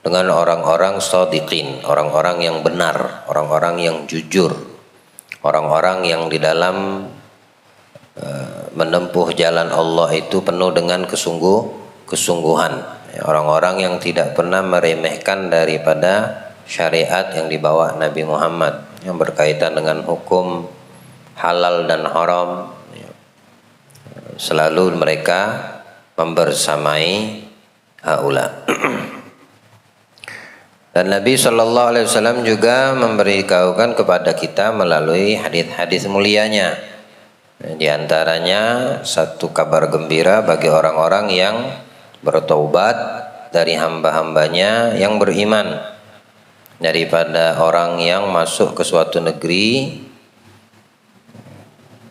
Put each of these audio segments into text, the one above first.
dengan orang-orang shadiqin, orang-orang yang benar, orang-orang yang jujur, orang-orang yang di dalam menempuh jalan Allah itu penuh dengan kesungguhan, orang-orang yang tidak pernah meremehkan daripada syariat yang dibawa Nabi Muhammad yang berkaitan dengan hukum halal dan haram. Selalu mereka membersamai haula. Dan Nabi SAW juga memberitahukan kepada kita melalui hadis-hadis mulianya. Di antaranya satu kabar gembira bagi orang-orang yang bertaubat dari hamba-hambanya yang beriman, daripada orang yang masuk ke suatu negeri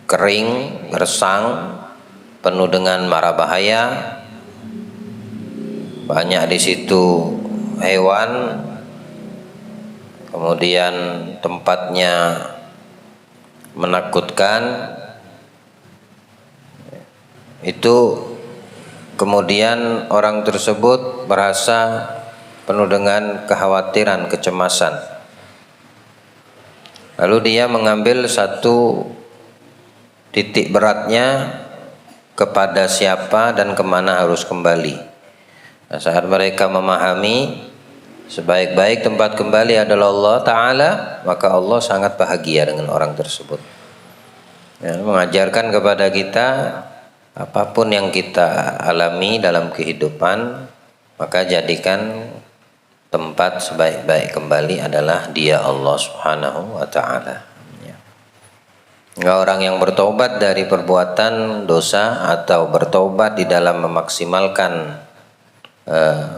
kering, gersang, penuh dengan mara bahaya, banyak di situ hewan, kemudian tempatnya menakutkan. Itu kemudian orang tersebut merasa penuh dengan kekhawatiran, kecemasan. Lalu dia mengambil satu titik beratnya kepada siapa dan kemana harus kembali. Nah, saat mereka memahami sebaik-baik tempat kembali adalah Allah Ta'ala, maka Allah sangat bahagia dengan orang tersebut. Mengajarkan kepada kita apapun yang kita alami dalam kehidupan, maka jadikan tempat sebaik-baik kembali adalah Dia, Allah Subhanahu wa Ta'ala. Orang yang bertobat dari perbuatan dosa atau bertobat di dalam memaksimalkan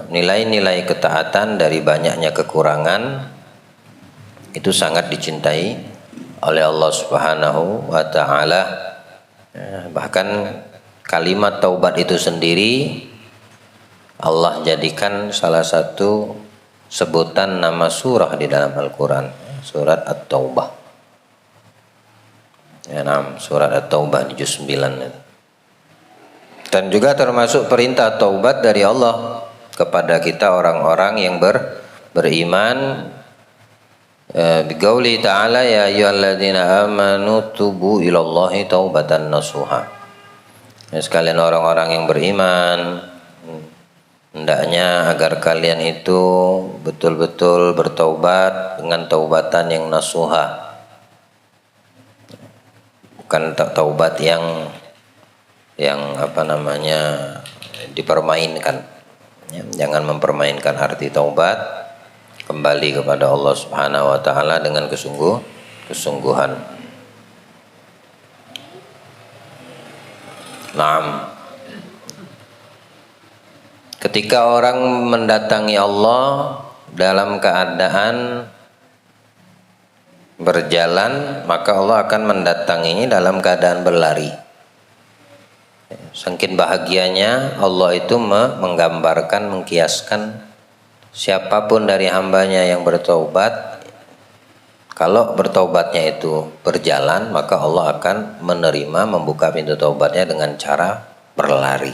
nilai-nilai ketaatan dari banyaknya kekurangan, itu sangat dicintai oleh Allah Subhanahu wa Ta'ala. Bahkan kalimat taubat itu sendiri Allah jadikan salah satu sebutan nama surah di dalam Al-Quran, surat At-Taubah. Surat At-Taubah di juz 9. Dan juga termasuk perintah taubat dari Allah kepada kita orang-orang yang beriman. Biqauli ta'ala ya ayyuhalladzina amanu tubu ilallahi taubatan nasuha. Sekalian orang-orang yang beriman, hendaknya agar kalian itu betul-betul bertaubat dengan taubatan yang nasuha, bukan taubat yang dipermainkan. Jangan mempermainkan arti taubat. Kembali kepada Allah Subhanahu wa Ta'ala dengan kesungguhan. Ketika orang mendatangi Allah dalam keadaan berjalan, maka Allah akan mendatanginya dalam keadaan berlari. Saking bahagianya Allah itu menggambarkan, mengkiaskan siapapun dari hambanya yang bertaubat, kalau bertaubatnya itu berjalan, maka Allah akan menerima, membuka pintu taubatnya dengan cara berlari.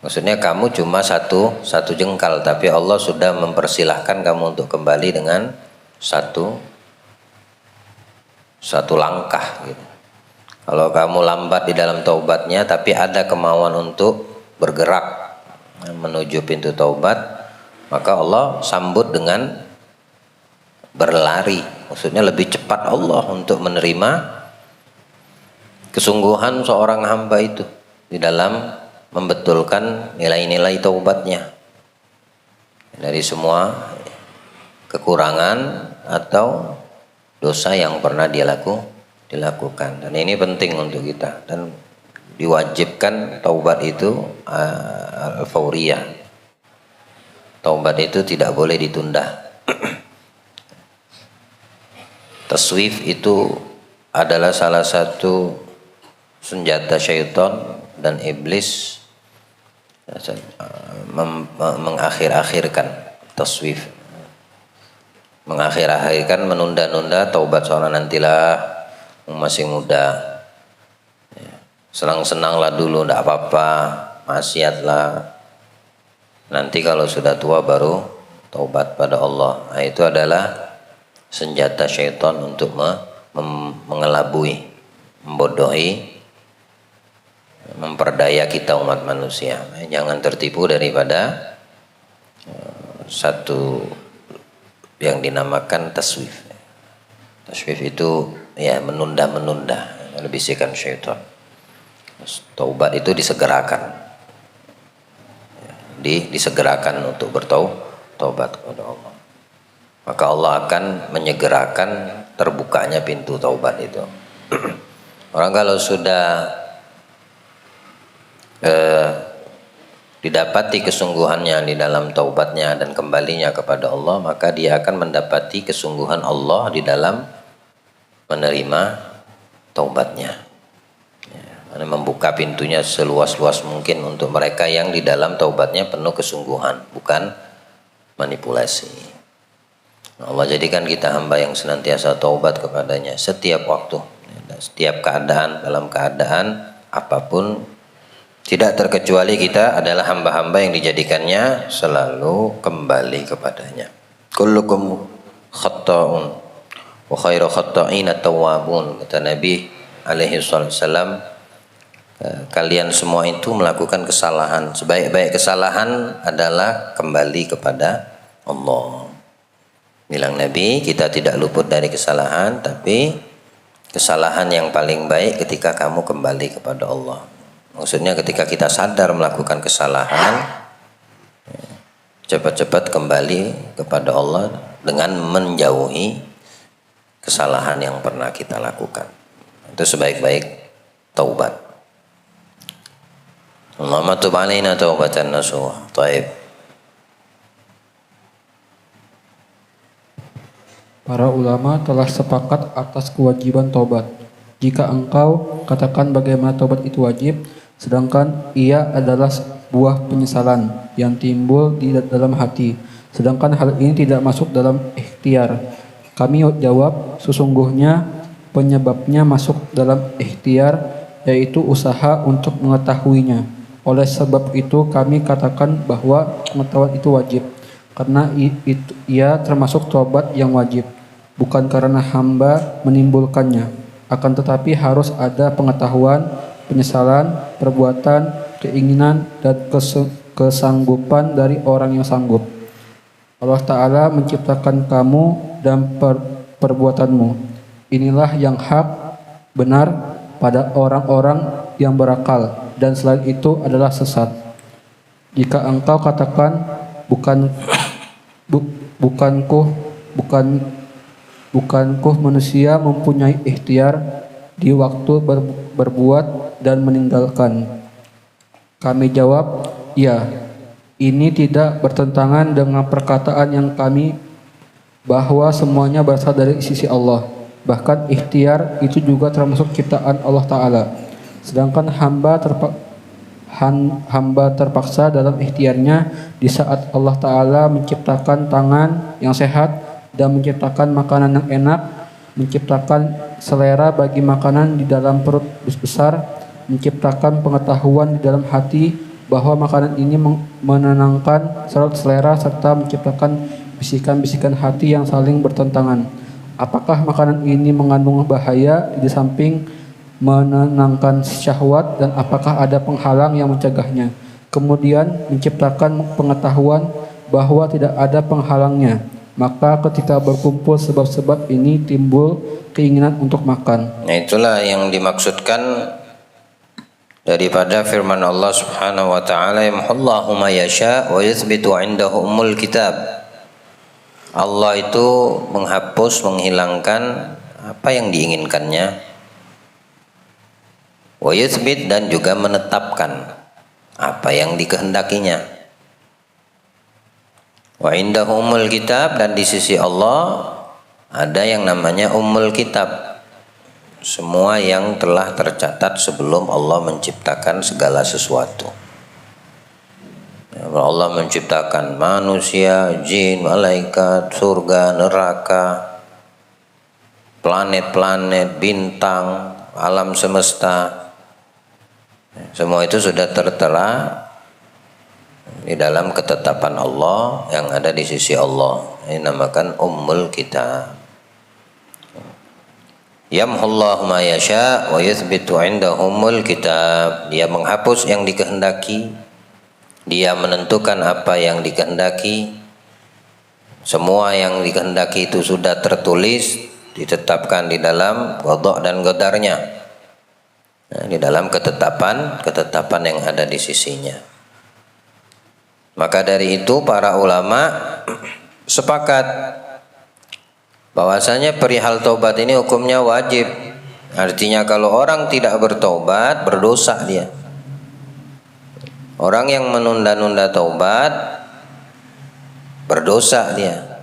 Maksudnya kamu cuma satu jengkal, tapi Allah sudah mempersilahkan kamu untuk kembali dengan satu langkah gitu. Kalau kamu lambat di dalam taubatnya, tapi ada kemauan untuk bergerak menuju pintu taubat, maka Allah sambut dengan berlari. Maksudnya lebih cepat Allah untuk menerima kesungguhan seorang hamba itu di dalam membetulkan nilai-nilai taubatnya dari semua kekurangan atau dosa yang pernah dia dilakukan. Dan ini penting untuk kita, dan diwajibkan taubat itu al-fauriyah. Taubat itu tidak boleh ditunda. Taswif itu adalah salah satu senjata syaitan dan iblis mengakhir-akhirkan taswif, mengakhir-akhirkan, menunda-nunda taubat seorang. Nantilah masih muda, senang-senanglah dulu, tidak apa-apa, maksiatlah. Nanti kalau sudah tua baru taubat pada Allah. Nah, itu adalah senjata syaitan untuk mengelabui, membodohi, memperdaya kita umat manusia. Jangan tertipu daripada satu yang dinamakan taswif. Taswif itu ya menunda-menunda, bisikan syaitan. Taubat itu disegerakan, disegerakan untuk bertaubat kepada Allah. Maka Allah akan menyegerakan terbukanya pintu taubat itu. Orang kalau sudah didapati kesungguhannya di dalam taubatnya dan kembalinya kepada Allah, maka dia akan mendapati kesungguhan Allah di dalam menerima taubatnya. Ya, membuka pintunya seluas-luas mungkin untuk mereka yang di dalam taubatnya penuh kesungguhan, bukan manipulasi. Allah jadikan kita hamba yang senantiasa taubat kepadanya setiap waktu, setiap keadaan, dalam keadaan apapun. Tidak terkecuali kita adalah hamba-hamba yang dijadikannya selalu kembali kepadanya. Kullukum khatta'un wa khairu khatta'in at-tawwabun, kata Nabi alaihi wasallam. Kalian semua itu melakukan kesalahan. Sebaik-baik kesalahan adalah kembali kepada Allah. Bilang Nabi, kita tidak luput dari kesalahan, tapi kesalahan yang paling baik ketika kamu kembali kepada Allah. Maksudnya ketika kita sadar melakukan kesalahan, cepat-cepat kembali kepada Allah dengan menjauhi kesalahan yang pernah kita lakukan. Itu sebaik-baik taubat. Allahumma tub alaina taubatan nasuha. Taib. Para ulama telah sepakat atas kewajiban taubat. Jika engkau katakan bagaimana taubat itu wajib, sedangkan ia adalah buah penyesalan yang timbul di dalam hati, sedangkan hal ini tidak masuk dalam ikhtiar. Kami jawab, sesungguhnya penyebabnya masuk dalam ikhtiar, yaitu usaha untuk mengetahuinya. Oleh sebab itu kami katakan bahwa pengetahuan itu wajib, karena ia termasuk taubat yang wajib, bukan karena hamba menimbulkannya, akan tetapi harus ada pengetahuan, penyesalan, perbuatan, keinginan, dan kesanggupan dari orang yang sanggup. Allah Ta'ala menciptakan kamu dan perbuatanmu. Inilah yang hak, benar pada orang-orang yang berakal, dan selain itu adalah sesat. Jika engkau katakan bukankah manusia mempunyai ikhtiar di waktu berbuat dan meninggalkan? Kami jawab, ya. Ini tidak bertentangan dengan perkataan yang kami bahwa semuanya berasal dari sisi Allah. Bahkan ikhtiar itu juga termasuk ciptaan Allah Ta'ala. Sedangkan hamba terpaksa dalam ikhtiarnya di saat Allah Ta'ala menciptakan tangan yang sehat dan menciptakan makanan yang enak, menciptakan selera bagi makanan di dalam perut besar, menciptakan pengetahuan di dalam hati bahwa makanan ini menenangkan selera, serta menciptakan bisikan-bisikan hati yang saling bertentangan. Apakah makanan ini mengandung bahaya di samping menenangkan syahwat, dan apakah ada penghalang yang mencegahnya? Kemudian menciptakan pengetahuan bahwa tidak ada penghalangnya. Maka ketika berkumpul sebab-sebab ini timbul keinginan untuk makan. Nah, itulah yang dimaksudkan daripada firman Allah Subhanahu wa taala, yamhullahu ma yasha wa yuthbitu 'indahu ummul kitab. Allah itu menghapus, menghilangkan apa yang diinginkannya. Wa yuthbit, dan juga menetapkan apa yang dikehendakinya. Wa 'indahu ummul kitab, dan di sisi Allah ada yang namanya ummul kitab. Semua yang telah tercatat sebelum Allah menciptakan segala sesuatu. Allah menciptakan manusia, jin, malaikat, surga, neraka, planet-planet, bintang, alam semesta. Semua itu sudah tertera di dalam ketetapan Allah yang ada di sisi Allah. Ini namakan Ummul Kitab. Yamhullahu ma yasha wa yuthbitu 'indahu Ummul Kitab. Dia menghapus yang dikehendaki, dia menentukan apa yang dikehendaki. Semua yang dikehendaki itu sudah tertulis, ditetapkan di dalam qada dan qadarnya. Nah, di dalam ketetapan yang ada di sisinya. Maka dari itu para ulama sepakat bahwasanya perihal taubat ini hukumnya wajib. Artinya kalau orang tidak bertaubat, berdosa dia. Orang yang menunda-nunda taubat, berdosa dia.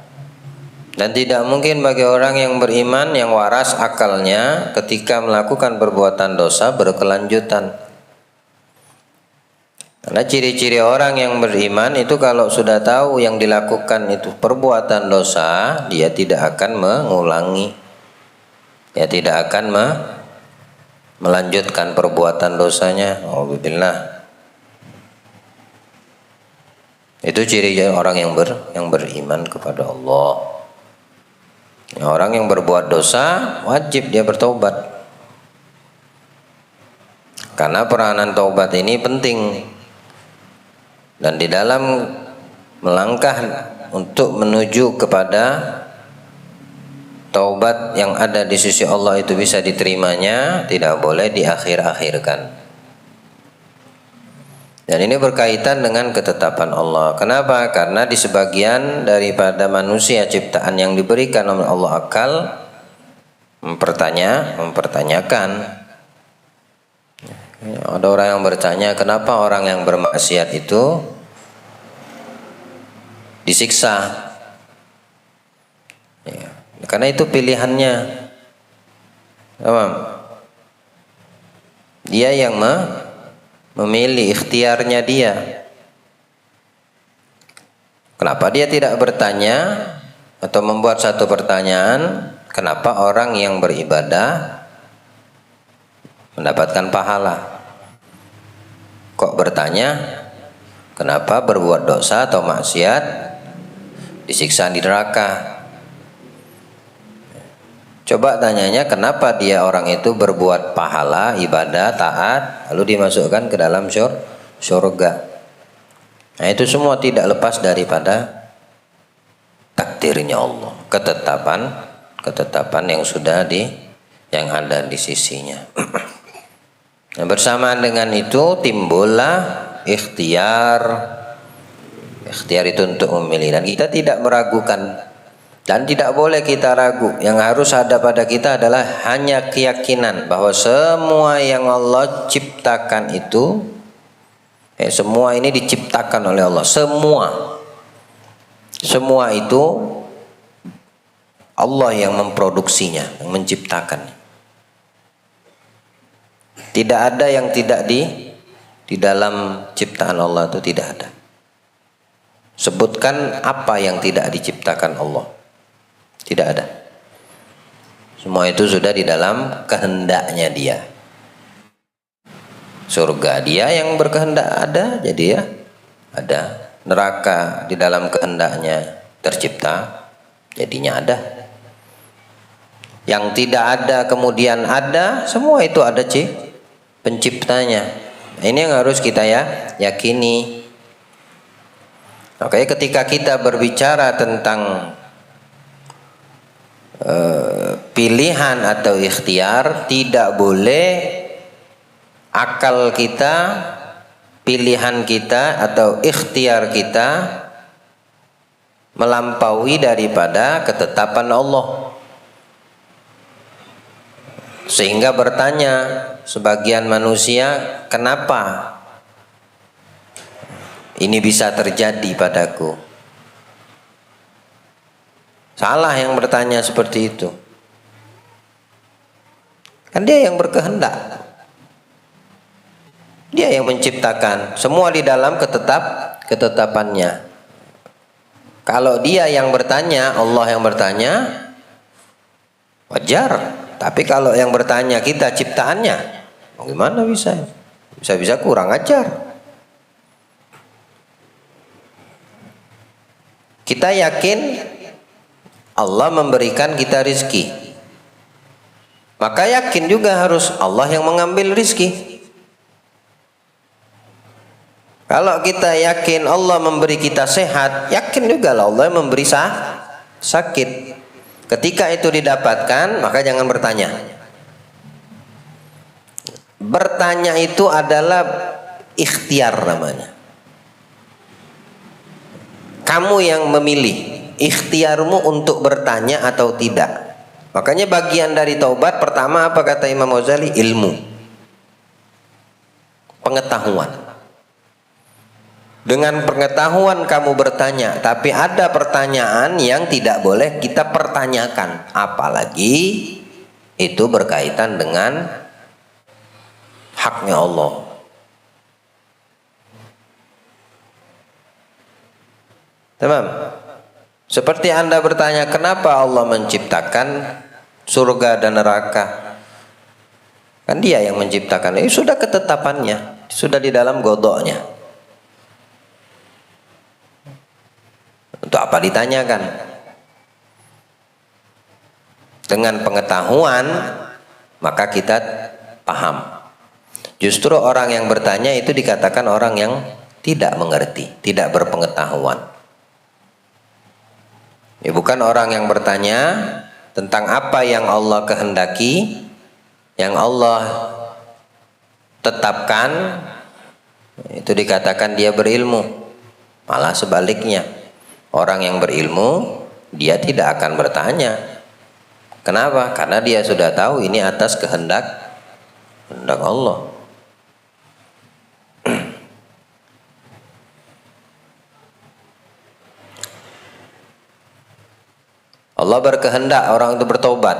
Dan tidak mungkin bagi orang yang beriman yang waras akalnya ketika melakukan perbuatan dosa berkelanjutan. Karena ciri-ciri orang yang beriman itu kalau sudah tahu yang dilakukan itu perbuatan dosa, dia tidak akan mengulangi. Dia tidak akan melanjutkan perbuatan dosanya. Alhamdulillah. Itu ciri orang yang beriman kepada Allah. Orang yang berbuat dosa wajib dia bertaubat. Karena peranan taubat ini penting. Dan di dalam melangkah untuk menuju kepada taubat yang ada di sisi Allah itu bisa diterimanya, tidak boleh diakhir-akhirkan. Dan ini berkaitan dengan ketetapan Allah. Kenapa? Karena di sebagian daripada manusia ciptaan yang diberikan oleh Allah akal mempertanyakan. Ada orang yang bertanya, kenapa orang yang bermaksiat itu disiksa? Ya, karena itu pilihannya. Dia yang memilih, ikhtiarnya dia. Kenapa dia tidak bertanya atau membuat satu pertanyaan, kenapa orang yang beribadah mendapatkan pahala? Kok bertanya kenapa berbuat dosa atau maksiat disiksa di neraka? Coba tanyanya kenapa dia orang itu berbuat pahala, ibadah, taat, lalu dimasukkan ke dalam surga. Nah, itu semua tidak lepas daripada takdirnya Allah, ketetapan yang sudah yang ada di sisinya. Nah, bersamaan dengan itu timbullah ikhtiar. Ikhtiar itu untuk memilih, dan kita tidak meragukan dan tidak boleh kita ragu. Yang harus ada pada kita adalah hanya keyakinan bahwa semua yang Allah ciptakan itu semua ini diciptakan oleh Allah. Semua itu Allah yang memproduksinya, yang menciptakan. Tidak ada yang tidak di dalam ciptaan Allah itu tidak ada. Sebutkan apa yang tidak diciptakan Allah. Tidak ada. Semua itu sudah di dalam kehendaknya dia. Surga dia yang berkehendak ada, jadi ya ada. Neraka di dalam kehendaknya tercipta, jadinya ada. Yang tidak ada kemudian ada, semua itu ada penciptanya. Ini yang harus kita yakini. Makanya ketika kita berbicara tentang pilihan atau ikhtiar, tidak boleh akal kita, pilihan kita atau ikhtiar kita melampaui daripada ketetapan Allah. Sehingga bertanya sebagian manusia, kenapa ini bisa terjadi padaku? Salah yang bertanya seperti itu. Kan dia yang berkehendak. Dia yang menciptakan. Semua di dalam ketetapannya. Kalau dia yang bertanya, Allah yang bertanya, wajar. Tapi kalau yang bertanya kita ciptaannya, bagaimana bisa? Bisa-bisa kurang ajar. Kita yakin Allah memberikan kita rizki, maka yakin juga harus Allah yang mengambil rizki. Kalau kita yakin Allah memberi kita sehat, yakin juga Allah yang memberi sakit. Ketika itu didapatkan, maka jangan bertanya. Bertanya itu adalah ikhtiar namanya. Kamu yang memilih ikhtiarmu untuk bertanya atau tidak. Makanya bagian dari taubat pertama apa kata Imam Ghazali? Ilmu, pengetahuan. Dengan pengetahuan kamu bertanya, tapi ada pertanyaan yang tidak boleh kita pertanyakan, apalagi itu berkaitan dengan haknya Allah. Tamam. Seperti Anda bertanya, kenapa Allah menciptakan surga dan neraka? Kan Dia yang menciptakan. Sudah ketetapannya, sudah di dalam godoknya. Untuk apa ditanyakan? Dengan pengetahuan maka kita paham. Justru orang yang bertanya itu dikatakan orang yang tidak mengerti, tidak berpengetahuan. Ya, bukan orang yang bertanya tentang apa yang Allah kehendaki, yang Allah tetapkan, itu dikatakan dia berilmu. Malah sebaliknya, orang yang berilmu dia tidak akan bertanya. Kenapa? Karena dia sudah tahu ini atas kehendak Allah. Allah berkehendak orang itu bertobat.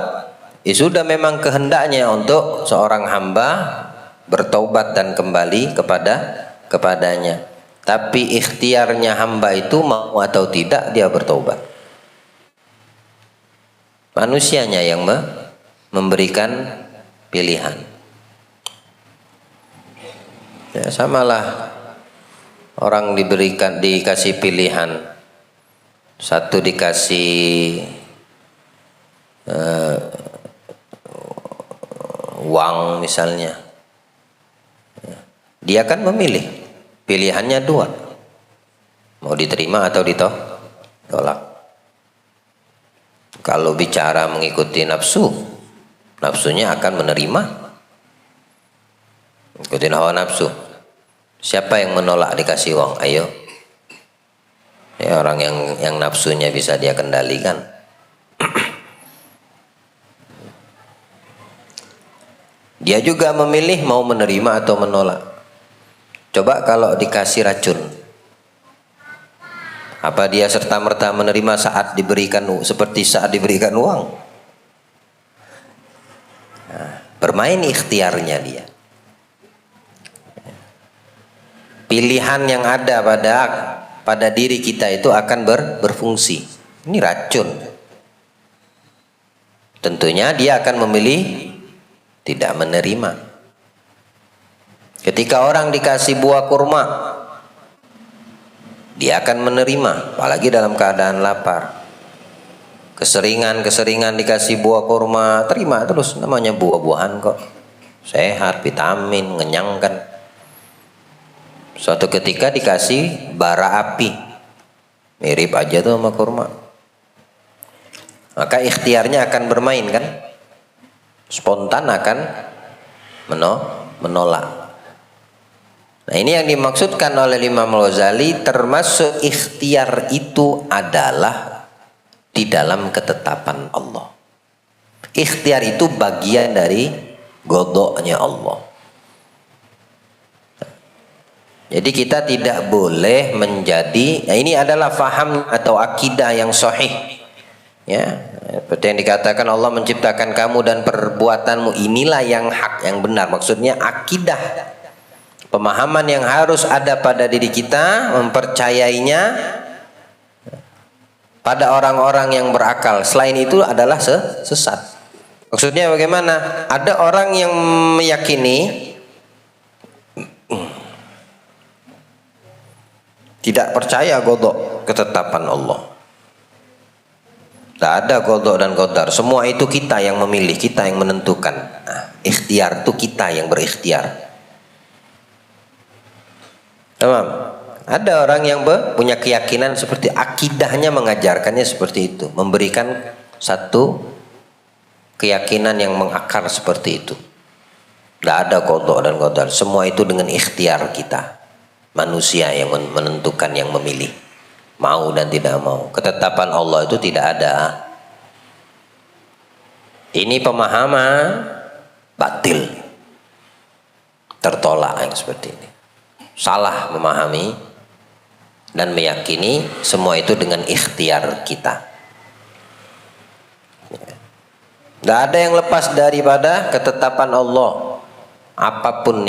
Ya sudah, memang kehendaknya untuk seorang hamba bertobat dan kembali kepadanya. Tapi ikhtiarnya hamba itu mau atau tidak dia bertobat. Manusianya yang memberikan pilihan. Ya, samalah orang dikasih pilihan. Satu dikasih uang misalnya, dia kan memilih, pilihannya dua, mau diterima atau ditolak. Kalau bicara mengikuti nafsu, nafsunya akan menerima, ikutin hawa nafsu. Siapa yang menolak dikasih uang? Ayo, ya, orang yang nafsunya bisa dia kendalikan. Dia juga memilih mau menerima atau menolak. Coba kalau dikasih racun, apa dia serta-merta menerima saat diberikan, seperti saat diberikan uang? Nah, bermain ikhtiarnya dia. Pilihan yang ada pada diri kita itu akan berfungsi. Ini racun. Tentunya dia akan memilih tidak menerima. Ketika orang dikasih buah kurma, dia akan menerima, apalagi dalam keadaan lapar. Keseringan dikasih buah kurma, terima terus, namanya buah-buahan kok. Sehat, vitamin, mengenyangkan. Suatu ketika dikasih bara api, mirip aja tuh sama kurma. Maka ikhtiarnya akan bermain kan? Spontan akan menolak. Nah, ini yang dimaksudkan oleh Imam Ghazali, termasuk ikhtiar itu adalah di dalam ketetapan Allah. Ikhtiar itu bagian dari godoknya Allah. Jadi kita tidak boleh menjadi, nah ini adalah faham atau akidah yang sahih. Ya, seperti yang dikatakan Allah menciptakan kamu dan perbuatanmu, inilah yang hak, yang benar. Maksudnya akidah, pemahaman yang harus ada pada diri kita, mempercayainya pada orang-orang yang berakal. Selain itu adalah sesat. Maksudnya bagaimana? Ada orang yang meyakini, tidak percaya godok ketetapan Allah. Tak ada qada dan qadar. Semua itu kita yang memilih, kita yang menentukan. Nah, ikhtiar itu kita yang berikhtiar. Tamam. Ada orang yang punya keyakinan seperti akidahnya mengajarkannya seperti itu, memberikan satu keyakinan yang mengakar seperti itu. Tidak ada qada dan qadar. Semua itu dengan ikhtiar kita. Manusia yang menentukan, yang memilih. Mau dan tidak mau. Ketetapan Allah itu tidak ada. Ini pemahaman batil. Tertolak yang seperti ini. Salah memahami dan meyakini semua itu dengan ikhtiar kita. Tidak ada yang lepas daripada ketetapan Allah. Apapun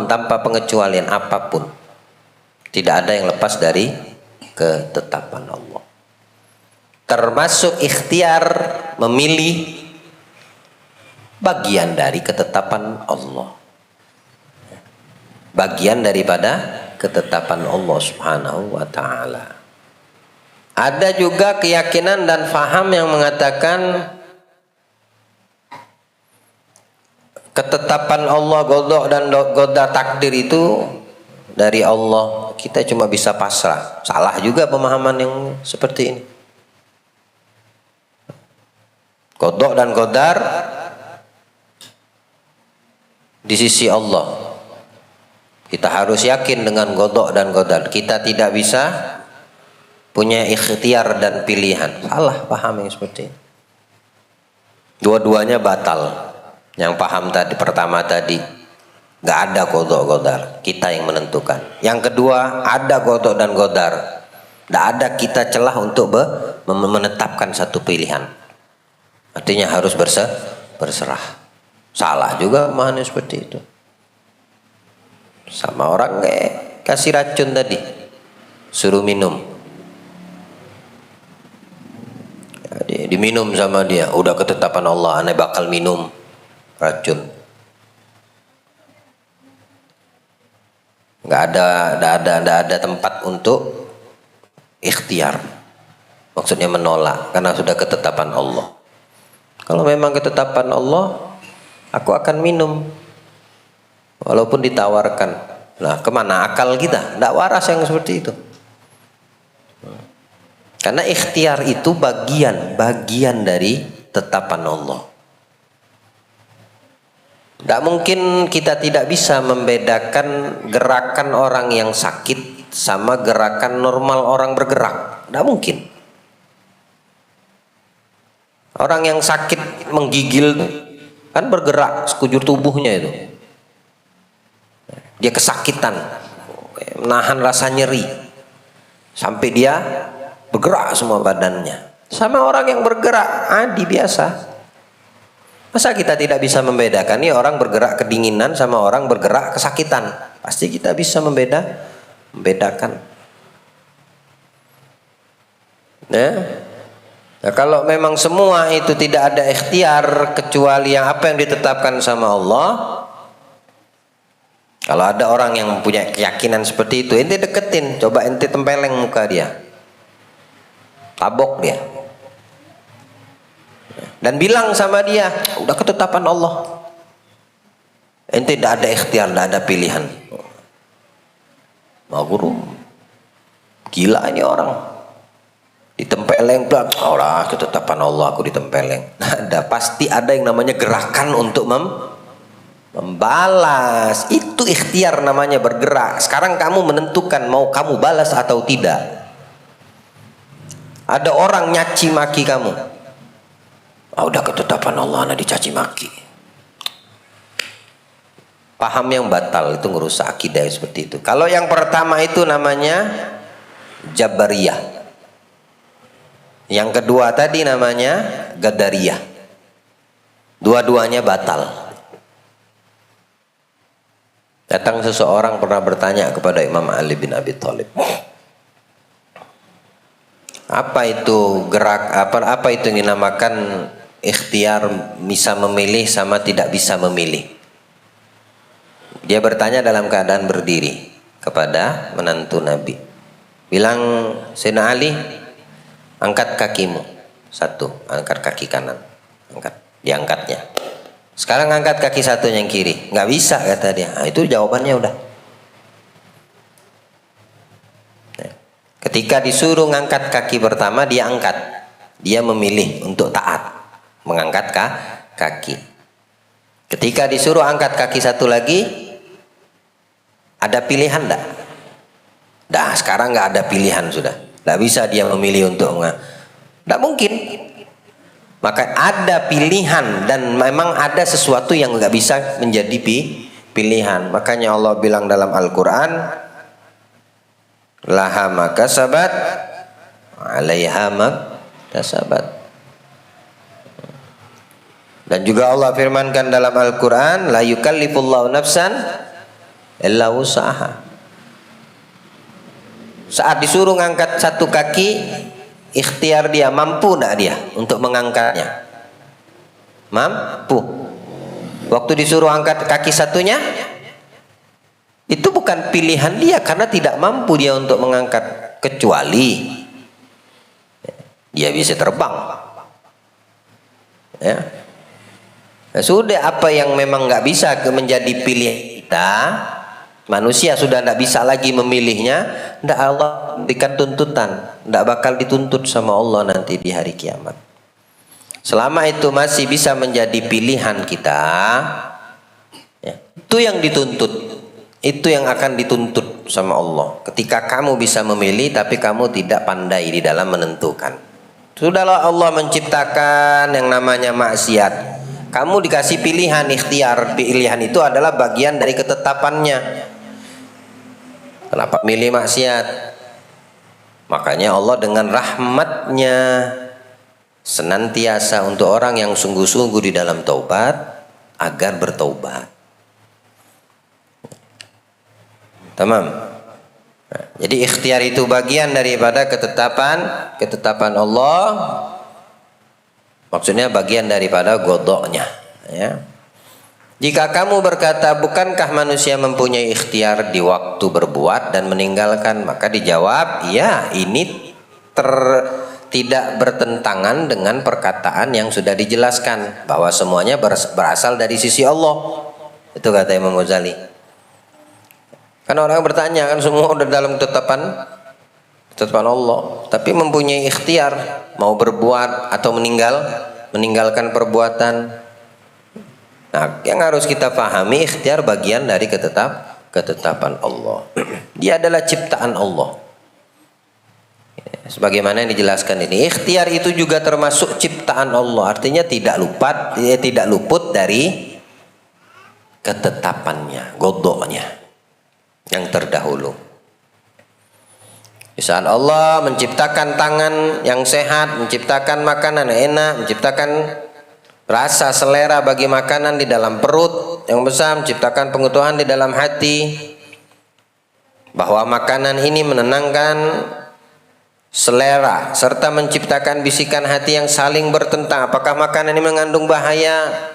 tanpa pengecualian apapun. Tidak ada yang lepas dari ketetapan Allah. Termasuk ikhtiar memilih bagian dari ketetapan Allah. Bagian daripada ketetapan Allah Subhanahu wa ta'ala. Ada juga keyakinan dan faham yang mengatakan ketetapan Allah, qada dan qadar takdir itu dari Allah. Kita cuma bisa pasrah. Salah juga pemahaman yang seperti ini. Qada dan qadar di sisi Allah. Kita harus yakin dengan qada dan qadar. Kita tidak bisa punya ikhtiar dan pilihan. Salah paham yang seperti ini. Dua-duanya batal. Yang paham tadi pertama tadi nggak ada qada qadar, kita yang menentukan. Yang kedua ada qada dan qadar, nggak ada kita celah untuk menetapkan satu pilihan. Artinya harus berserah. Salah juga pemahaman seperti itu. Sama orang kasih racun tadi, suruh minum, diminum sama dia, udah ketetapan Allah, aneh bakal minum racun. Nggak ada tempat untuk ikhtiar. Maksudnya menolak karena sudah ketetapan Allah. Kalau memang ketetapan Allah, aku akan minum walaupun ditawarkan. Nah, kemana akal kita? Nggak waras yang seperti itu. Karena ikhtiar itu bagian dari tetapan Allah. Tidak mungkin kita tidak bisa membedakan gerakan orang yang sakit sama gerakan normal orang bergerak. Tidak mungkin. Orang yang sakit menggigil kan bergerak sekujur tubuhnya itu. Dia kesakitan, menahan rasa nyeri sampai dia bergerak semua badannya. Sama orang yang bergerak adi biasa. Masa kita tidak bisa membedakan nih orang bergerak kedinginan sama orang bergerak kesakitan? Pasti kita bisa membedakan. Nah, kalau memang semua itu tidak ada ikhtiar kecuali yang apa yang ditetapkan sama Allah. Kalau ada orang yang punya keyakinan seperti itu, ente deketin, coba ente tempeleng muka dia, tabok dia. Dan bilang sama dia, udah ketetapan Allah. Ente tidak ada ikhtiar, tidak ada pilihan. Mau guru, gila ini orang. Ditempeleng, orang ketetapan Allah aku ditempeleng. Ada pasti ada yang namanya gerakan untuk membalas. Itu ikhtiar namanya bergerak. Sekarang kamu menentukan mau kamu balas atau tidak. Ada orang nyaci maki kamu. Udah ketetapan Allah, anak dicaci maki. Paham yang batal itu ngerusak akidah seperti itu. Kalau yang pertama itu namanya Jabariyah. Yang kedua tadi namanya Qadariyah. Dua-duanya batal. Datang seseorang pernah bertanya kepada Imam Ali bin Abi Thalib. Apa itu apa itu yang dinamakan ikhtiar, bisa memilih sama tidak bisa memilih? Dia bertanya dalam keadaan berdiri kepada menantu Nabi. Bilang, Sayyidina Ali, angkat kakimu. satu, angkat kaki kanan, diangkatnya. Sekarang angkat kaki satu yang kiri, nggak bisa kata dia. Nah, itu jawabannya udah. Ketika disuruh ngangkat kaki pertama, dia angkat, dia memilih untuk taat mengangkat kaki. Ketika disuruh angkat kaki satu lagi, ada pilihan enggak? Dah, sekarang nggak ada pilihan sudah. Nggak bisa dia memilih untuk nggak mungkin. Maka ada pilihan dan memang ada sesuatu yang nggak bisa menjadi pilihan. Makanya Allah bilang dalam Al-Quran, laha makasabat, alaiha maktasabat. Dan juga Allah firmankan dalam Al-Quran, la yukallifullahu nafsan illa wus'aha. Saat disuruh ngangkat satu kaki, ikhtiar dia, mampu enggak dia untuk mengangkatnya? Mampu. Waktu disuruh angkat kaki satunya, itu bukan pilihan dia karena tidak mampu dia untuk mengangkat, kecuali dia bisa terbang. Ya. Nah, sudah apa yang memang nggak bisa menjadi pilihan kita, manusia sudah tidak bisa lagi memilihnya, tidak Allah berikan tuntutan, tidak bakal dituntut sama Allah nanti di hari kiamat. Selama itu masih bisa menjadi pilihan kita, ya, itu yang dituntut, itu yang akan dituntut sama Allah. Ketika kamu bisa memilih tapi kamu tidak pandai di dalam menentukan. Sudahlah Allah menciptakan yang namanya maksiat. Kamu dikasih pilihan, ikhtiar. Pilihan itu adalah bagian dari ketetapannya. Kenapa milih maksiat? Makanya Allah dengan rahmatnya senantiasa untuk orang yang sungguh-sungguh di dalam taubat agar bertaubat. Tamam. Nah, jadi ikhtiar itu bagian daripada ketetapan Allah. Maksudnya bagian daripada godoknya. Ya. Jika kamu berkata, bukankah manusia mempunyai ikhtiar di waktu berbuat dan meninggalkan? Maka dijawab, ya, ini tidak bertentangan dengan perkataan yang sudah dijelaskan bahwa semuanya berasal dari sisi Allah. Itu kata Imam Ghazali. Kan orang bertanya, kan semua udah dalam ketetapan Allah, tapi mempunyai ikhtiar mau berbuat atau meninggalkan perbuatan. Nah, yang harus kita pahami, ikhtiar bagian dari ketetapan Allah. Dia adalah ciptaan Allah. Sebagaimana yang dijelaskan ini, ikhtiar itu juga termasuk ciptaan Allah. Artinya tidak luput dari ketetapannya, godoknya yang terdahulu. Di saat Allah menciptakan tangan yang sehat, menciptakan makanan yang enak, menciptakan rasa selera bagi makanan di dalam perut yang besar, menciptakan pengutuhan di dalam hati, bahwa makanan ini menenangkan selera serta menciptakan bisikan hati yang saling bertentang. Apakah makanan ini mengandung bahaya?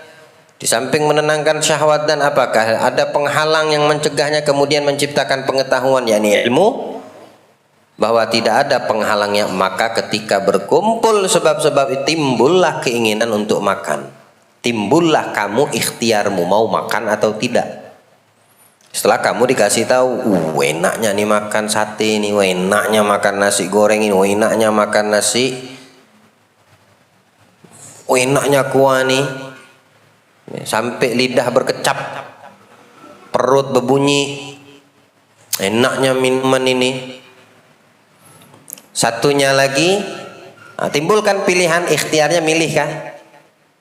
Di samping menenangkan syahwat, dan apakah ada penghalang yang mencegahnya, kemudian menciptakan pengetahuan, yakni ilmu, bahwa tidak ada penghalangnya. Maka ketika berkumpul sebab-sebab, timbullah keinginan untuk makan, timbullah kamu ikhtiarmu mau makan atau tidak. Setelah kamu dikasih tahu, enaknya nih makan sate ini, enaknya makan nasi goreng ini, enaknya makan nasi, enaknya kuah nih, sampai lidah berkecap, perut berbunyi, enaknya minuman ini. Satunya lagi, timbulkan pilihan, ikhtiarnya milih kan,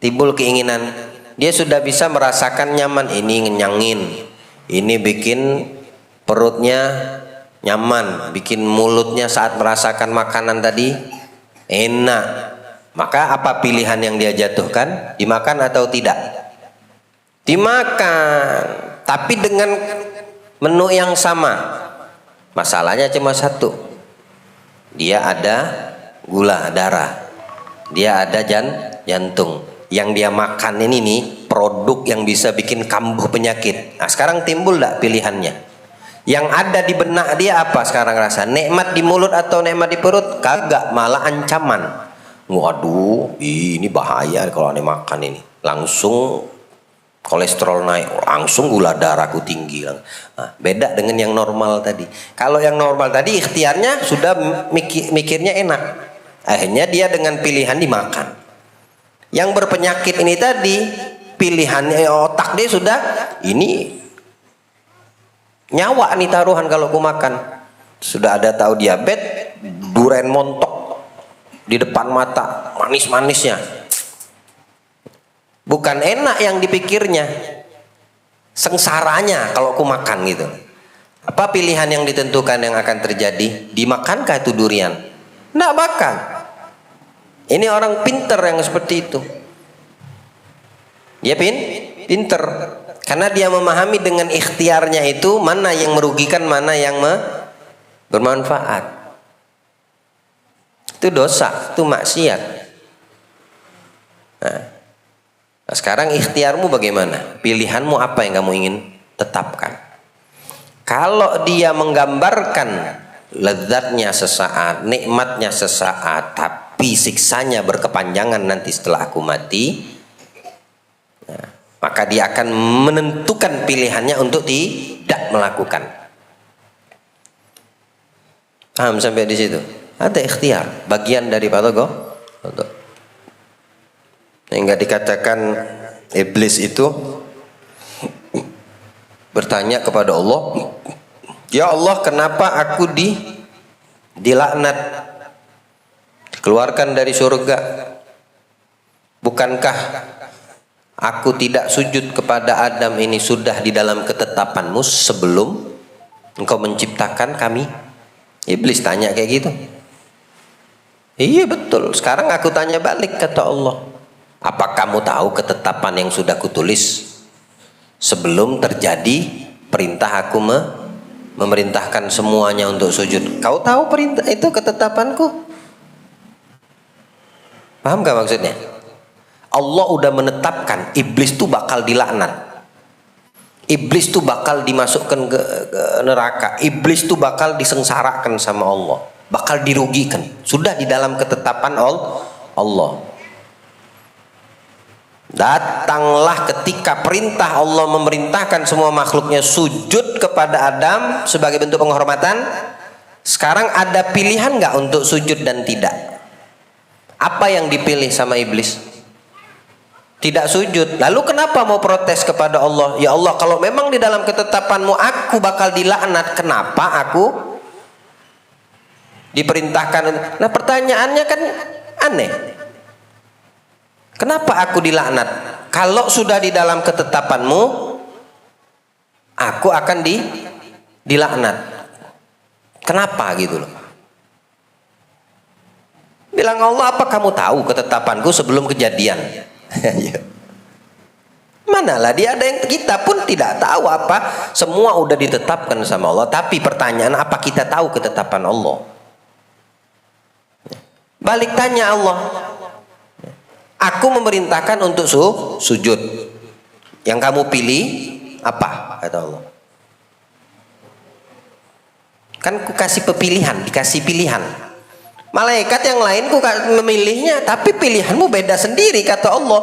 timbul keinginan. Dia sudah bisa merasakan nyaman, ini ngenyangin, ini bikin perutnya nyaman, bikin mulutnya saat merasakan makanan tadi enak. Maka apa pilihan yang dia jatuhkan? Dimakan atau tidak? Dimakan, tapi dengan menu yang sama. Masalahnya cuma satu, dia ada gula darah, dia ada jantung. Yang dia makan ini nih produk yang bisa bikin kambuh penyakit. Nah, sekarang timbul enggak pilihannya? Yang ada di benak dia apa sekarang rasa? Nikmat di mulut atau nikmat di perut? Kagak, malah ancaman. Waduh, ini bahaya kalau aneh makan ini. Langsung kolesterol naik, langsung gula darahku tinggi. Nah, beda dengan yang normal tadi. Kalau yang normal tadi ikhtiarnya sudah mikirnya enak. Akhirnya dia dengan pilihan dimakan. Yang berpenyakit ini tadi pilihannya otak dia sudah ini nyawa nih taruhan kalau aku makan. Sudah ada tahu diabetes, duren montok di depan mata, manis-manisnya. Bukan enak yang dipikirnya, sengsaranya kalau aku makan gitu. Apa pilihan yang ditentukan yang akan terjadi? Dimakankah itu durian? Nggak bakal. Ini orang pinter yang seperti itu. Dia pinter. Karena dia memahami dengan ikhtiarnya itu mana yang merugikan, mana yang bermanfaat. Itu dosa, itu maksiat. Nah, sekarang ikhtiarmu bagaimana? Pilihanmu apa yang kamu ingin tetapkan? Kalau dia menggambarkan lezatnya sesaat, nikmatnya sesaat, tapi siksanya berkepanjangan nanti setelah aku mati, nah, maka dia akan menentukan pilihannya untuk tidak melakukan. Paham sampai di situ? Ada ikhtiar, bagian daripada untuk. Sehingga dikatakan iblis itu bertanya kepada Allah, ya Allah, kenapa aku dilaknat, dikeluarkan dari surga? Bukankah aku tidak sujud kepada Adam ini sudah di dalam ketetapanmu sebelum engkau menciptakan kami? Iblis tanya kayak gitu. Iya betul, sekarang aku tanya balik, kata Allah, apa kamu tahu ketetapan yang sudah kutulis sebelum terjadi perintah aku memerintahkan semuanya untuk sujud? Kau tahu perintah itu ketetapanku? Paham gak maksudnya? Allah udah menetapkan iblis tuh bakal dilaknat, iblis tuh bakal dimasukkan ke neraka, iblis tuh bakal disengsarakan sama Allah, bakal dirugikan. Sudah di dalam ketetapan Allah. Datanglah ketika perintah Allah memerintahkan semua makhluknya sujud kepada Adam sebagai bentuk penghormatan. Sekarang ada pilihan nggak untuk sujud dan tidak? Apa yang dipilih sama iblis? Tidak sujud. Lalu kenapa mau protes kepada Allah? Ya Allah, kalau memang di dalam ketetapanmu aku bakal dilaknat, kenapa aku diperintahkan? Nah, pertanyaannya kan aneh. Kenapa aku dilaknat? Kalau sudah di dalam ketetapanmu, aku akan dilaknat. Kenapa gitu loh? Bilang Allah, apa kamu tahu ketetapanku sebelum kejadian? Manalah dia, ada yang kita pun tidak tahu apa. Semua udah ditetapkan sama Allah. Tapi pertanyaan, apa kita tahu ketetapan Allah? Balik tanya Allah, aku memerintahkan untuk sujud. Yang kamu pilih apa? Kata Allah. Kan ku kasih pilihan, dikasih pilihan. Malaikat yang lain ku memilihnya, tapi pilihanmu beda sendiri, kata Allah.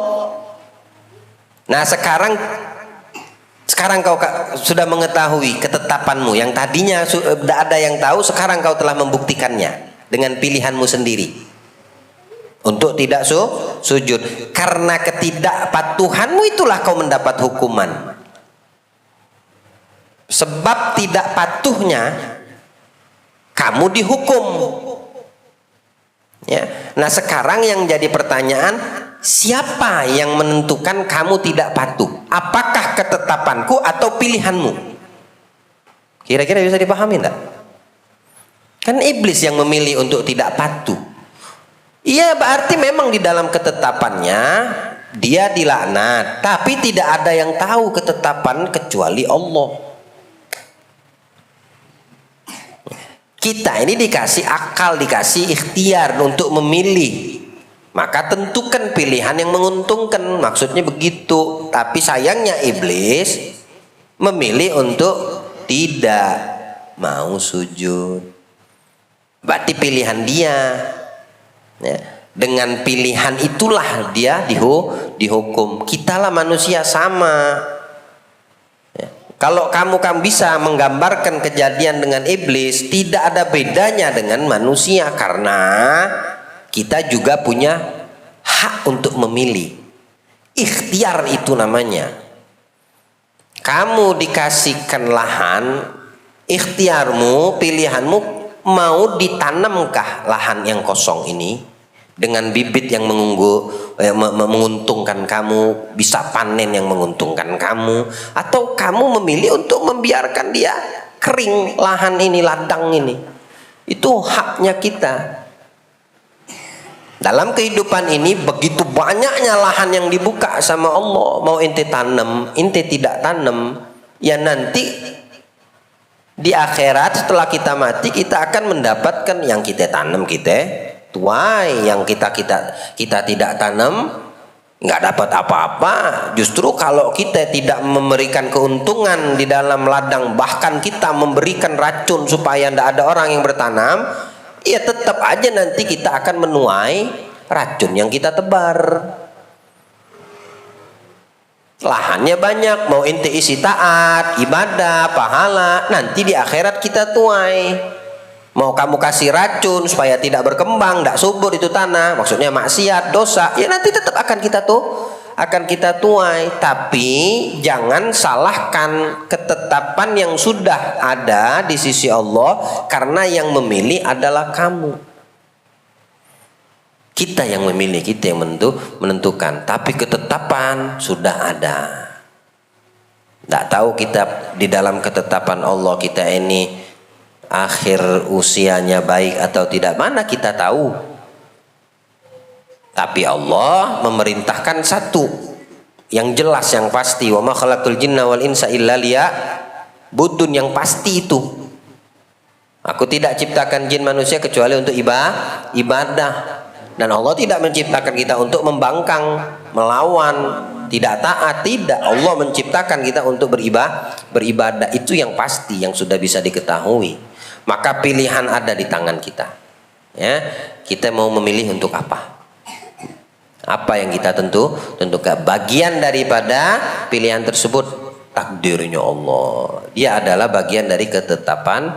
Nah, sekarang kau sudah mengetahui ketetapanmu yang tadinya tidak ada yang tahu, sekarang kau telah membuktikannya dengan pilihanmu sendiri untuk tidak sujud. Karena ketidakpatuhanmu itulah kau mendapat hukuman. Sebab tidak patuhnya kamu dihukum. Ya. Nah, sekarang yang jadi pertanyaan, siapa yang menentukan kamu tidak patuh? Apakah ketetapanku atau pilihanmu? Kira-kira bisa dipahami enggak? Kan iblis yang memilih untuk tidak patuh. Iya, berarti memang di dalam ketetapannya dia dilaknat, tapi tidak ada yang tahu ketetapan kecuali Allah. Kita ini dikasih akal, dikasih ikhtiar untuk memilih, maka tentukan pilihan yang menguntungkan, maksudnya begitu. Tapi sayangnya iblis memilih untuk tidak mau sujud. Berarti pilihan dia. Ya. Dengan pilihan itulah dia dihukum. Kita lah manusia sama. Ya. Kalau kamu bisa menggambarkan kejadian dengan iblis, tidak ada bedanya dengan manusia, karena kita juga punya hak untuk memilih. Ikhtiar itu namanya. Kamu dikasihkan lahan, ikhtiarmu, pilihanmu, mau ditanamkah lahan yang kosong ini dengan bibit yang menguntungkan kamu, bisa panen yang menguntungkan kamu, atau kamu memilih untuk membiarkan dia kering lahan ini, ladang ini. Itu haknya kita. Dalam kehidupan ini begitu banyaknya lahan yang dibuka sama Allah. Mau ente tanam, ente tidak tanam, ya nanti di akhirat setelah kita mati kita akan mendapatkan yang kita tanam, kita tuai. Yang kita tidak tanam nggak dapat apa-apa. Justru kalau kita tidak memberikan keuntungan di dalam ladang, bahkan kita memberikan racun supaya tidak ada orang yang bertanam, ya tetap aja nanti kita akan menuai racun yang kita tebar. Lahannya banyak, mau ente isi taat, ibadah, pahala, nanti di akhirat kita tuai. Mau kamu kasih racun supaya tidak berkembang, tidak subur itu tanah, maksudnya maksiat, dosa, ya nanti tetap akan kita tuai. Tapi jangan salahkan ketetapan yang sudah ada di sisi Allah, karena yang memilih adalah kamu. Kita yang memilih, kita yang menentukan. Tapi ketetapan sudah ada. Tidak tahu kita di dalam ketetapan Allah kita ini akhir usianya baik atau tidak, mana kita tahu. Tapi Allah memerintahkan satu yang jelas, yang pasti, wa ma khalaqtul jinna wal insa illa liya'budun, yang pasti itu. Aku tidak ciptakan jin manusia kecuali untuk ibadah. Dan Allah tidak menciptakan kita untuk membangkang, melawan, tidak taat, tidak. Allah menciptakan kita untuk beribadah. Itu yang pasti, yang sudah bisa diketahui. Maka pilihan ada di tangan kita. Ya, kita mau memilih untuk apa? Apa yang kita tentukan. Bagian daripada pilihan tersebut takdirnya Allah. Dia adalah bagian dari ketetapan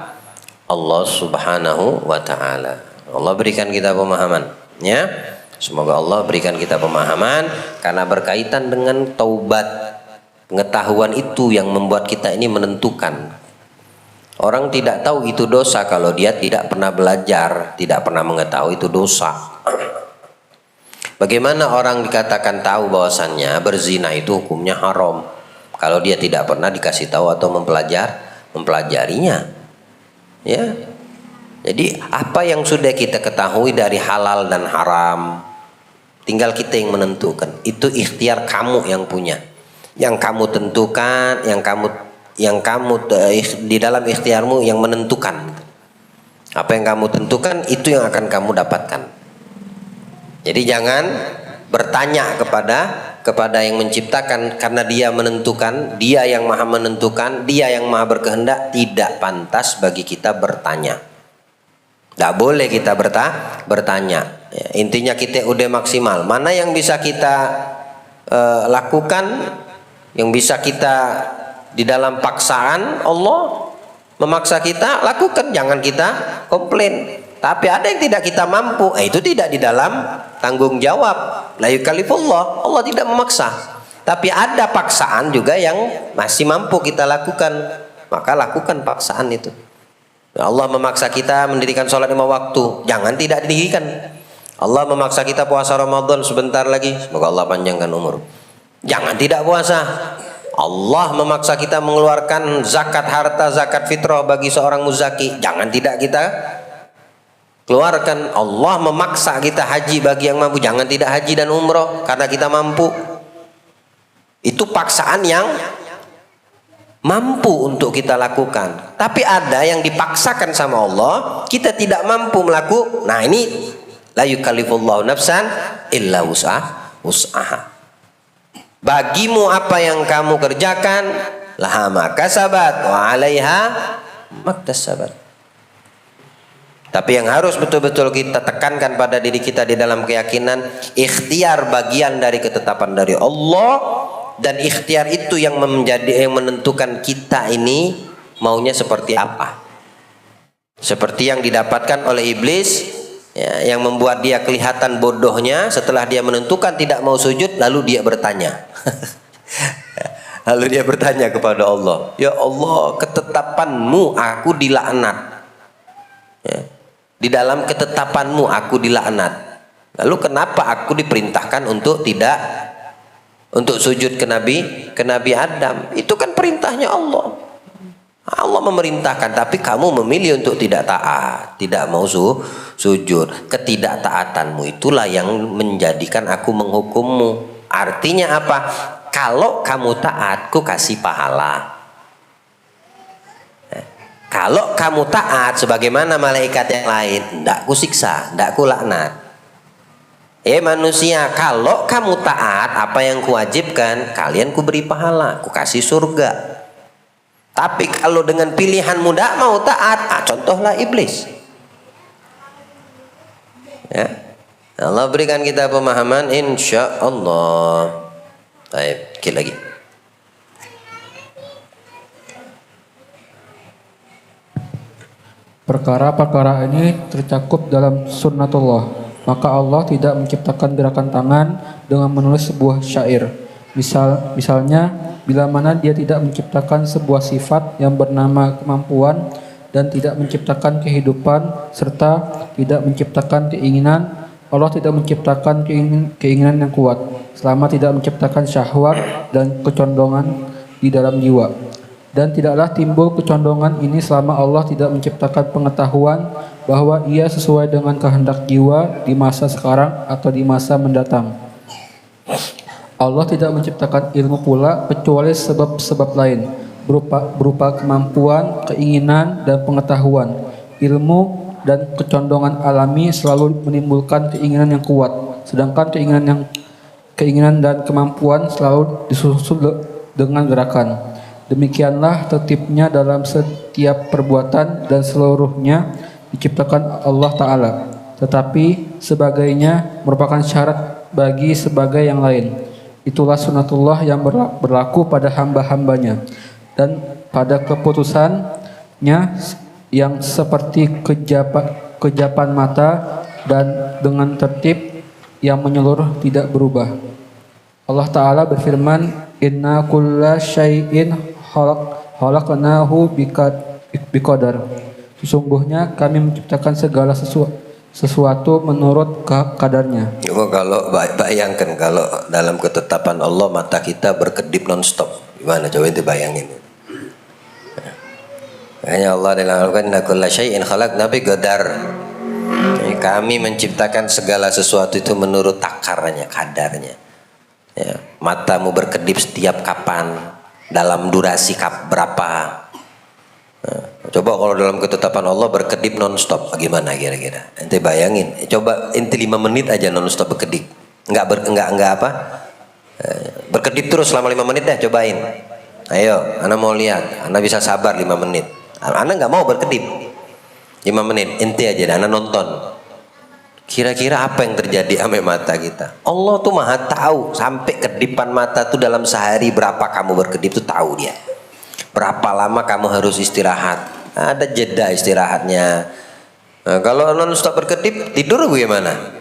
Allah Subhanahu wa taala. Allah berikan kita pemahaman, ya. Semoga Allah berikan kita pemahaman, karena berkaitan dengan taubat. Pengetahuan itu yang membuat kita ini menentukan. Orang tidak tahu itu dosa kalau dia tidak pernah belajar, tidak pernah mengetahui itu dosa. Bagaimana orang dikatakan tahu bahwasannya berzina itu hukumnya haram kalau dia tidak pernah dikasih tahu atau mempelajarinya? Ya. Jadi apa yang sudah kita ketahui dari halal dan haram, tinggal kita yang menentukan. Itu ikhtiar kamu yang punya. Yang kamu tentukan, yang kamu di dalam ikhtiarmu yang menentukan. Apa yang kamu tentukan itu yang akan kamu dapatkan. Jadi jangan bertanya kepada yang menciptakan, karena dia menentukan, dia yang maha menentukan, dia yang maha berkehendak. Tidak pantas bagi kita bertanya. Tidak boleh kita bertanya. Ya, intinya kita udah maksimal. Mana yang bisa kita lakukan, yang bisa kita di dalam paksaan Allah memaksa kita lakukan, jangan kita komplain. Tapi ada yang tidak kita mampu, itu tidak di dalam tanggung jawab. La yukallifullah, Allah tidak memaksa. Tapi ada paksaan juga yang masih mampu kita lakukan, maka lakukan paksaan itu. Allah memaksa kita mendirikan sholat 5 waktu, jangan tidak didirikan. Allah memaksa kita puasa Ramadan sebentar lagi, semoga Allah panjangkan umur, jangan tidak puasa. Allah memaksa kita mengeluarkan zakat harta, zakat fitrah bagi seorang muzaki, jangan tidak kita keluarkan. Allah memaksa kita haji bagi yang mampu, jangan tidak haji dan umroh karena kita mampu. Itu paksaan yang mampu untuk kita lakukan. Tapi ada yang dipaksakan sama Allah, kita tidak mampu melakukan. Nah ini la yukallifullahu nafsan illa wus'aha. Bagimu apa yang kamu kerjakan, laha ma kasabat wa 'alaiha maktasabat. Tapi yang harus betul-betul kita tekankan pada diri kita di dalam keyakinan, ikhtiar bagian dari ketetapan dari Allah, dan ikhtiar itu yang menentukan kita ini maunya seperti apa. Seperti yang didapatkan oleh iblis, ya, yang membuat dia kelihatan bodohnya setelah dia menentukan tidak mau sujud, lalu dia bertanya. Lalu dia bertanya kepada Allah, ya Allah, ketetapanmu aku dilaknat. Ya. Di dalam ketetapanmu aku dilaknat. Lalu kenapa aku diperintahkan untuk sujud ke Nabi Adam? Itu kan perintahnya Allah. Allah memerintahkan, tapi kamu memilih untuk tidak taat, tidak mau sujud. Ketidaktaatanmu itulah yang menjadikan aku menghukummu. Artinya apa? Kalau kamu taat, ku kasih pahala. Kalau kamu taat sebagaimana malaikat yang lain, tidak ku siksa, tidak ku laknat. Manusia, kalau kamu taat apa yang kuwajibkan, kalian ku beri pahala, ku kasih surga. Tapi kalau dengan pilihanmu tidak mau taat, contohlah iblis. Ya. Allah berikan kita pemahaman, insya Allah. Baik, sedikit lagi. Perkara-perkara ini tercakup dalam sunnatullah. Maka Allah tidak menciptakan gerakan tangan dengan menulis sebuah syair. Misalnya, bila mana dia tidak menciptakan sebuah sifat yang bernama kemampuan dan tidak menciptakan kehidupan serta tidak menciptakan keinginan, Allah tidak menciptakan keinginan yang kuat selama tidak menciptakan syahwat dan kecondongan di dalam jiwa. Dan tidaklah timbul kecondongan ini selama Allah tidak menciptakan pengetahuan bahwa ia sesuai dengan kehendak jiwa di masa sekarang atau di masa mendatang. Allah tidak menciptakan ilmu pula kecuali sebab-sebab lain berupa kemampuan, keinginan, dan pengetahuan. Ilmu dan kecondongan alami selalu menimbulkan keinginan yang kuat, sedangkan keinginan dan kemampuan selalu disusul dengan gerakan. Demikianlah tertibnya dalam setiap perbuatan dan seluruhnya diciptakan Allah Ta'ala. Tetapi sebagainya merupakan syarat bagi sebagai yang lain. Itulah sunatullah yang berlaku pada hamba-hambanya. Dan pada keputusannya yang seperti kejapan mata dan dengan tertib yang menyeluruh tidak berubah. Allah Ta'ala berfirman, Inna kulla syai'in khalaqnahu biqadar. Sesungguhnya kami menciptakan segala sesuatu menurut kadarnya. Kalau bayangkan kalau dalam ketetapan Allah mata kita berkedip non-stop, gimana coba itu bayangin. Makanya Allah dalam Al-Quran, Inna kulla syai'in khalaqna biqadar. Kami menciptakan segala sesuatu itu menurut takarnya, kadarnya. Ya, matamu berkedip setiap kapan, dalam durasi berapa. Coba kalau dalam ketetapan Allah berkedip non-stop, bagaimana kira-kira? Ente bayangin, coba ente 5 menit aja non-stop berkedip. Enggak apa? Berkedip terus selama 5 menit deh, cobain. Ayo, Ana mau lihat, Ana bisa sabar 5 menit. Ana enggak mau berkedip 5 menit, ente aja, Ana nonton. Kira-kira apa yang terjadi sama mata kita? Allah tuh maha tahu, sampai kedipan mata tuh dalam sehari berapa kamu berkedip tuh tahu dia. Berapa lama kamu harus istirahat? Ada jeda istirahatnya. Nah, kalau non-stop berkedip, tidur bagaimana?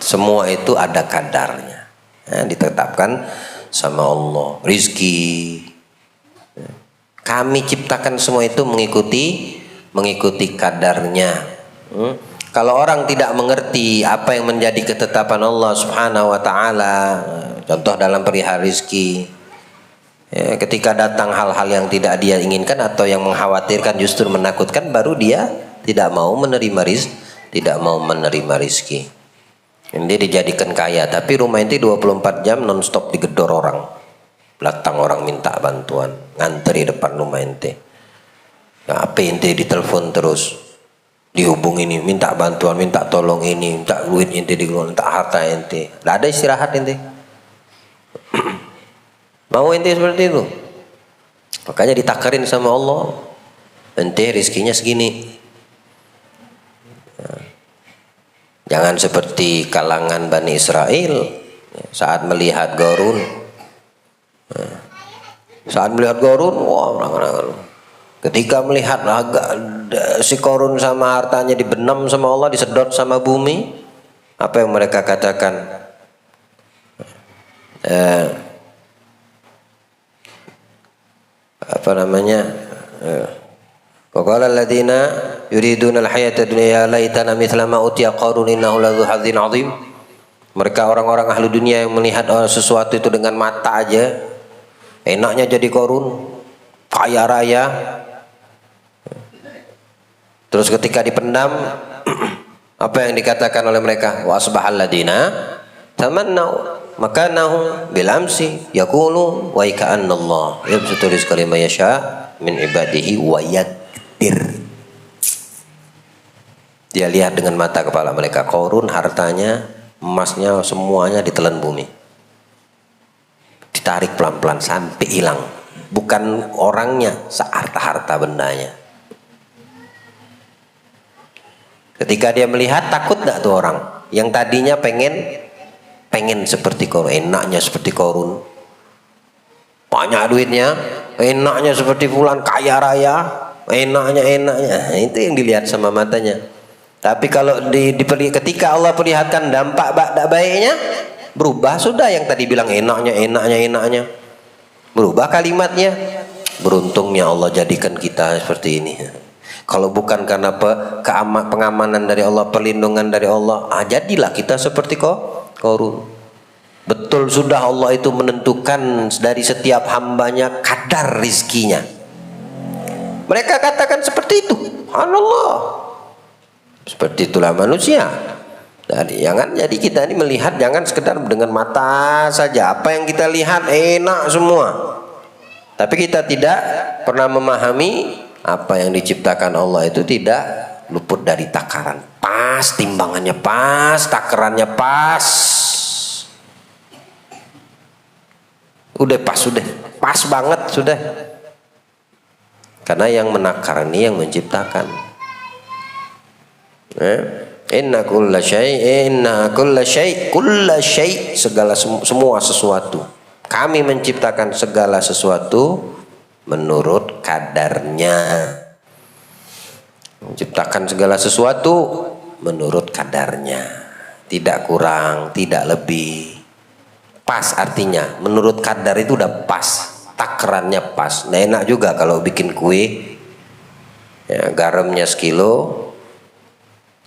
Semua itu ada kadarnya. Ditetapkan sama Allah. Rizki. Kami ciptakan semua itu mengikuti kadarnya. Kalau orang tidak mengerti apa yang menjadi ketetapan Allah Subhanahu wa Ta'ala, contoh dalam perihal rizki, ya, ketika datang hal-hal yang tidak dia inginkan atau yang mengkhawatirkan, justru menakutkan, baru dia tidak mau menerima rizki. Dia dijadikan kaya, tapi rumah inti 24 jam non-stop digedor orang. Datang orang minta bantuan, ngantri depan rumah inti. HP inti ditelepon terus, dihubungi ini, minta bantuan, minta tolong ini, minta duit inti dikeluarin, minta harta inti. Tidak ada istirahat inti. Mau inti seperti itu? Makanya ditakarin sama Allah. ente rizkinya segini. Jangan seperti kalangan Bani Israel saat melihat Qarun. Saat melihat Qarun, wah, ketika melihat si Qarun sama hartanya dibenam sama Allah, disedot sama bumi, apa yang mereka katakan? Apa namanya? Qala alladziina yuriduna al-hayata dunya laitana mithla ma utiya Qarun innahu ladzu hadzin 'adzim. Mereka orang-orang ahli dunia yang melihat sesuatu itu dengan mata aja, enaknya jadi Qarun, kaya raya. Terus ketika dipendam, apa yang dikatakan oleh mereka? Wa asbahal ladina tamannau makanahu bil amsi yaqulu wa ka'anna Allah yabsutu rizqa liman yasha min ibadihi wa yaqdir. Dia lihat dengan mata kepala mereka, Qarun hartanya, emasnya semuanya ditelan bumi, ditarik pelan-pelan sampai hilang. Bukan orangnya, seharta-harta bendanya. Ketika dia melihat, takut gak tuh orang yang tadinya pengen seperti Qarun, enaknya seperti Qarun, banyak duitnya, enaknya seperti fulan, kaya raya, enaknya. Nah, itu yang dilihat sama matanya. Tapi kalau ketika Allah perlihatkan dampak baiknya, berubah sudah. Yang tadi bilang enaknya, berubah kalimatnya. Beruntungnya Allah jadikan kita seperti ini. Kalau bukan karena pengamanan dari Allah, perlindungan dari Allah, jadilah kita seperti Qarun. Betul sudah Allah itu menentukan dari setiap hambanya kadar rizkinya. Mereka katakan seperti itu. Allah. Seperti itulah manusia. Jadi kita ini melihat jangan sekedar dengan mata saja. Apa yang kita lihat enak semua. Tapi kita tidak pernah memahami apa yang diciptakan Allah itu tidak luput dari takaran. Pas timbangannya pas, takarannya pas. Udah pas banget sudah. Karena yang menakar ini yang menciptakan. Inna kulla syai' segala semua sesuatu. Kami menciptakan segala sesuatu menurut kadarnya. Menciptakan segala sesuatu menurut kadarnya. Tidak kurang, tidak lebih. Pas artinya, menurut kadar itu udah pas, takarannya pas. Nah, enak juga kalau bikin kue, ya, garamnya sekilo,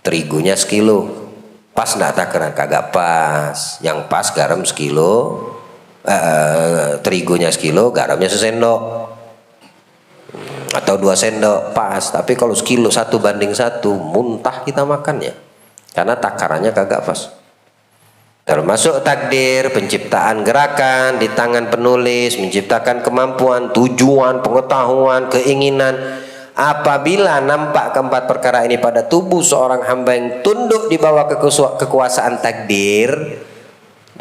terigunya sekilo, pas nggak takaran? Kagak pas. Yang pas garam sekilo, terigunya sekilo, garamnya sesendok atau 2 sendok, pas. Tapi kalau sekilo 1:1, muntah kita makannya, karena takarannya kagak pas. Termasuk takdir, penciptaan gerakan di tangan penulis, menciptakan kemampuan, tujuan, pengetahuan, keinginan. Apabila nampak keempat perkara ini pada tubuh seorang hamba yang tunduk di bawah kekuasaan takdir,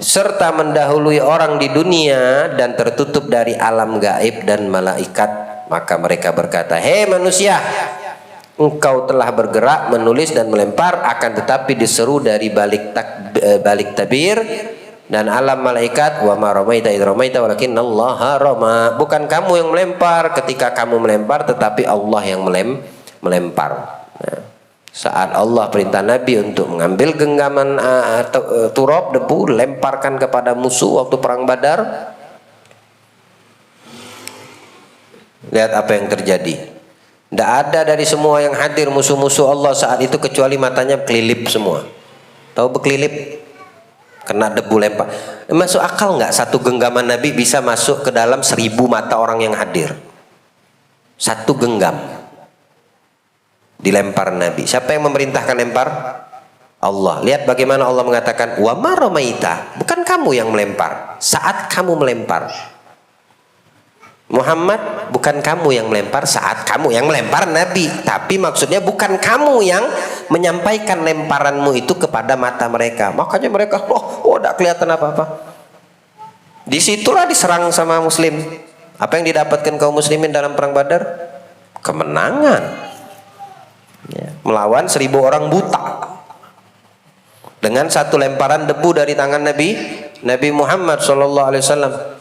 serta mendahului orang di dunia dan tertutup dari alam gaib dan malaikat, maka mereka berkata, hei manusia, engkau telah bergerak, menulis dan melempar, akan tetapi diseru dari balik tabir dan alam malaikat, wa ma ramaita idh ramaita walakinnallaha rama. Bukan kamu yang melempar ketika kamu melempar, tetapi Allah yang melempar. Nah, saat Allah perintah Nabi untuk mengambil genggaman turab, debu, lemparkan kepada musuh waktu perang Badar, lihat apa yang terjadi. Tidak ada dari semua yang hadir musuh-musuh Allah saat itu kecuali matanya kelilip semua. Tahu berkelilip? Kena debu lempar. Masuk akal nggak satu genggaman Nabi bisa masuk ke dalam 1000 mata orang yang hadir? Satu genggam dilempar Nabi. Siapa yang memerintahkan lempar? Allah. Lihat bagaimana Allah mengatakan, wa ma ramaita, bukan kamu yang melempar saat kamu melempar. Muhammad, bukan kamu yang melempar saat kamu yang melempar Nabi. Tapi maksudnya bukan kamu yang menyampaikan lemparanmu itu kepada mata mereka. Makanya mereka, tidak kelihatan apa-apa. Disitulah diserang sama muslim. Apa yang didapatkan kaum muslimin dalam perang Badar? kemenangan. Ya, melawan 1000 orang buta dengan satu lemparan debu dari tangan Nabi Muhammad SAW.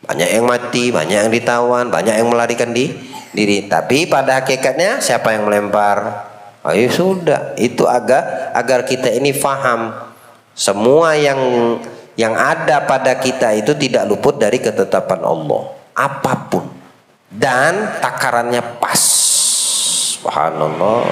Banyak yang mati, banyak yang ditawan, banyak yang melarikan diri. Tapi pada hakikatnya siapa yang melempar? Ayo sudah, itu agar kita ini faham semua yang ada pada kita itu tidak luput dari ketetapan Allah, apapun, dan takarannya pas. Subhanallah.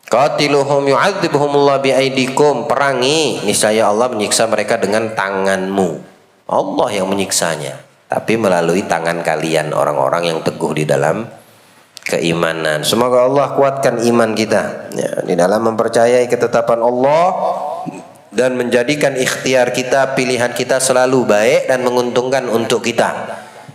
Qatiluhum yu'adzibuhumullah biaidikum, perangi, niscaya Allah menyiksa mereka dengan tanganmu. Allah yang menyiksanya, tapi melalui tangan kalian orang-orang yang teguh di dalam keimanan. Semoga Allah kuatkan iman kita ya, di dalam mempercayai ketetapan Allah dan menjadikan ikhtiar kita, pilihan kita selalu baik dan menguntungkan untuk kita.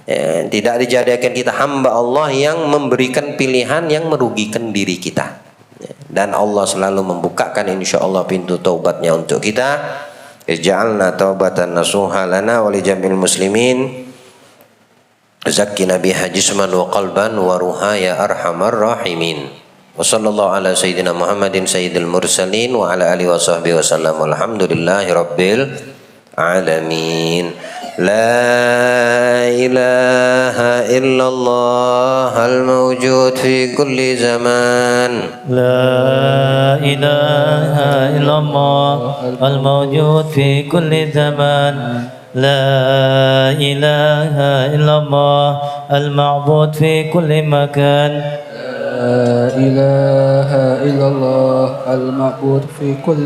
Ya, tidak dijadikan kita hamba Allah yang memberikan pilihan yang merugikan diri kita. Ya, dan Allah selalu membukakan insyaallah pintu taubatnya untuk kita. Ij'alna taubatan nasuha lana wa li jamil muslimin. Zakkina biha jisman wa qalban wa ruha ya arhamar rahimin. Wa sallallahu ala sayyidina Muhammadin sayyidil mursalin wa ala alihi wa sahbihi wa sallam. Alhamdulillahi rabbil alamin. La ilaha illallah al-mawjud fi kulli zaman. La ilaha illallah al-mawjud fi kulli zaman. La ilaha illallah al-ma'bud fi kulli makan. La ilaha illallah al-ma'bud fi kulli